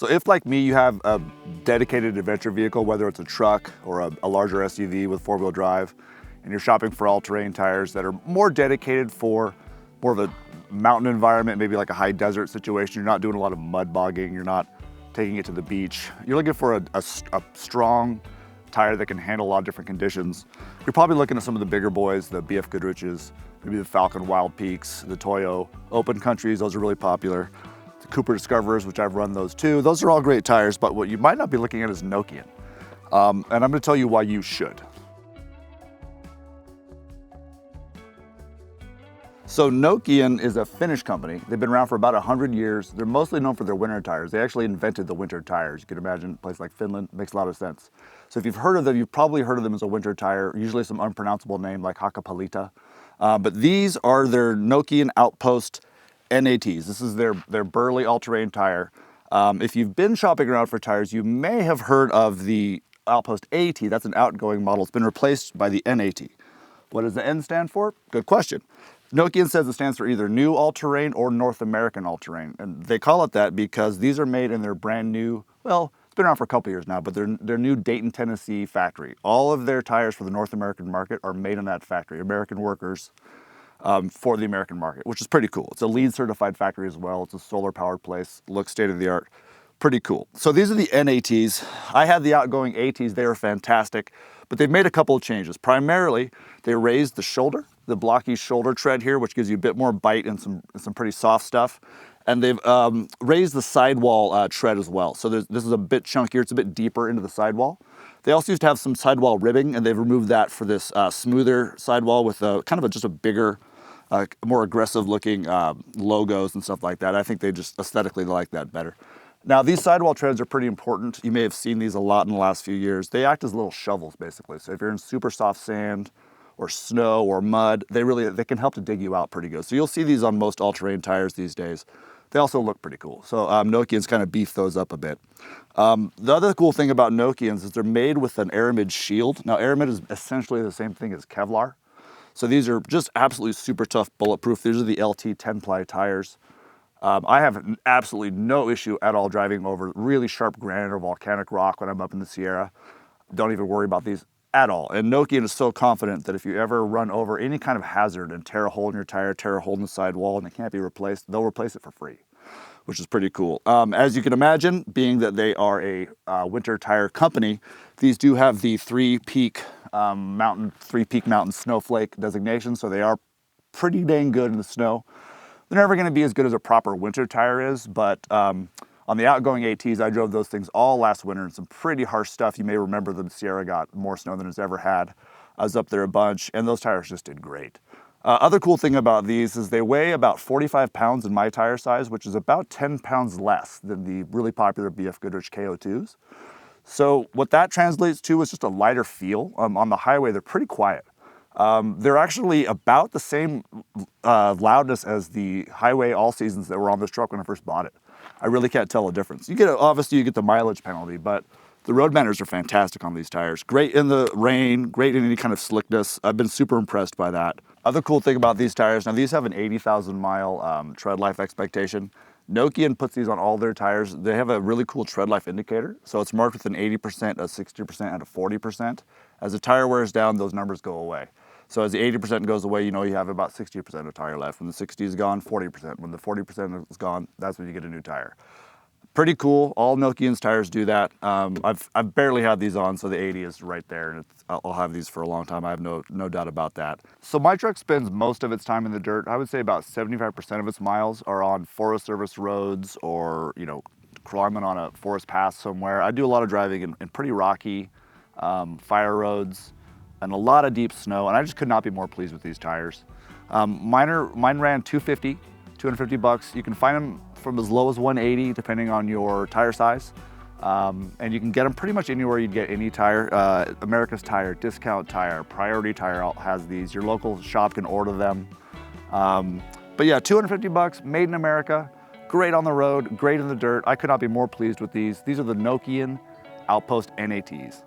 So if, like me, you have a dedicated adventure vehicle, whether it's a truck or a larger SUV with four-wheel drive, and you're shopping for all-terrain tires that are more dedicated for more of a mountain environment, maybe like a high desert situation, you're not doing a lot of mud bogging, you're not taking it to the beach, you're looking for a strong tire that can handle a lot of different conditions, you're probably looking at some of the bigger boys, the BF Goodriches, maybe the Falcon Wild Peaks, the Toyo Open Countries, those are really popular. The Cooper Discoverers, which I've run those too. Those are all great tires, but what you might not be looking at is Nokian. And I'm gonna tell you why you should. So Nokian is a Finnish company. They've been around for about 100 years. They're mostly known for their winter tires. They actually invented the winter tires. You can imagine a place like Finland, makes a lot of sense. So if you've heard of them, you've probably heard of them as a winter tire, usually some unpronounceable name like Hakkapeliitta. But these are their Nokian Outpost nATs. This is their burly all-terrain tire. If you've been shopping around for tires, you may have heard of the Outpost AT. That's an outgoing model. It's been replaced by the nAT. What does the N stand for? Good question. Nokian says it stands for either New All-Terrain or North American All-Terrain. And they call it that because these are made in their brand new, well, it's been around for a couple years now, but their new Dayton, Tennessee factory. All of their tires for the North American market are made in that factory, American workers for the American market, which is pretty cool. It's a LEED certified factory as well. It's a solar powered place, looks state of the art. Pretty cool. So these are the nATs. I had the outgoing ATs, they are fantastic, but they've made a couple of changes. Primarily, they raised the shoulder, the blocky shoulder tread here, which gives you a bit more bite and some pretty soft stuff. And they've raised the sidewall tread as well. So this is a bit chunkier, it's a bit deeper into the sidewall. They also used to have some sidewall ribbing, and they've removed that for this smoother sidewall with just a bigger, more aggressive looking logos and stuff like that. I think they just aesthetically like that better. Now, these sidewall treads are pretty important. You may have seen these a lot in the last few years. They act as little shovels, basically. So if you're in super soft sand or snow or mud, they can help to dig you out pretty good. So you'll see these on most all-terrain tires these days. They also look pretty cool. So Nokian's kind of beefed those up a bit. The other cool thing about Nokians is they're made with an aramid shield. Now, aramid is essentially the same thing as Kevlar. So these are just absolutely super tough, bulletproof. These are the LT 10-ply tires. I have absolutely no issue at all driving over really sharp granite or volcanic rock when I'm up in the Sierra. Don't even worry about these at all. And Nokian is so confident that if you ever run over any kind of hazard and tear a hole in your tire, tear a hole in the sidewall, and it can't be replaced, they'll replace it for free, which is pretty cool. As you can imagine, being that they are a winter tire company, these do have the three-peak mountain snowflake designation, so they are pretty dang good in the snow. They're never going to be as good as a proper winter tire is, but on the outgoing ATs, I drove those things all last winter and some pretty harsh stuff. You may remember the Sierra got more snow than it's ever had. I was up there a bunch, and those tires just did great. Other cool thing about these is they weigh about 45 pounds in my tire size, which is about 10 pounds less than the really popular BF Goodrich KO2s. So what that translates to is just a lighter feel. On the highway, they're pretty quiet. They're actually about the same loudness as the highway all seasons that were on this truck when I first bought it. I really can't tell a difference. Obviously you get the mileage penalty, but the road manners are fantastic on these tires. Great in the rain, great in any kind of slickness. I've been super impressed by that. Other cool thing about these tires, now these have an 80,000 mile tread life expectation. Nokian puts these on all their tires. They have a really cool tread life indicator. So it's marked with an 80%, a 60%, and a 40%. As the tire wears down, those numbers go away. So as the 80% goes away, you know you have about 60% of tire left. When the 60 is gone, 40%. When the 40% is gone, that's when you get a new tire. Pretty cool. All Nokian's tires do that. I've barely had these on, so the 80 is right there, and I'll have these for a long time. I have no doubt about that. So my truck spends most of its time in the dirt. I would say about 75% of its miles are on Forest Service roads or, climbing on a forest path somewhere. I do a lot of driving in pretty rocky fire roads and a lot of deep snow, and I just could not be more pleased with these tires. Mine ran $250. You can find them from as low as $180 depending on your tire size. And you can get them pretty much anywhere you'd get any tire. America's Tire, Discount Tire, Priority Tire has these. Your local shop can order them. But yeah, $250, made in America, great on the road, great in the dirt. I could not be more pleased with these. These are the Nokian Outpost nATs.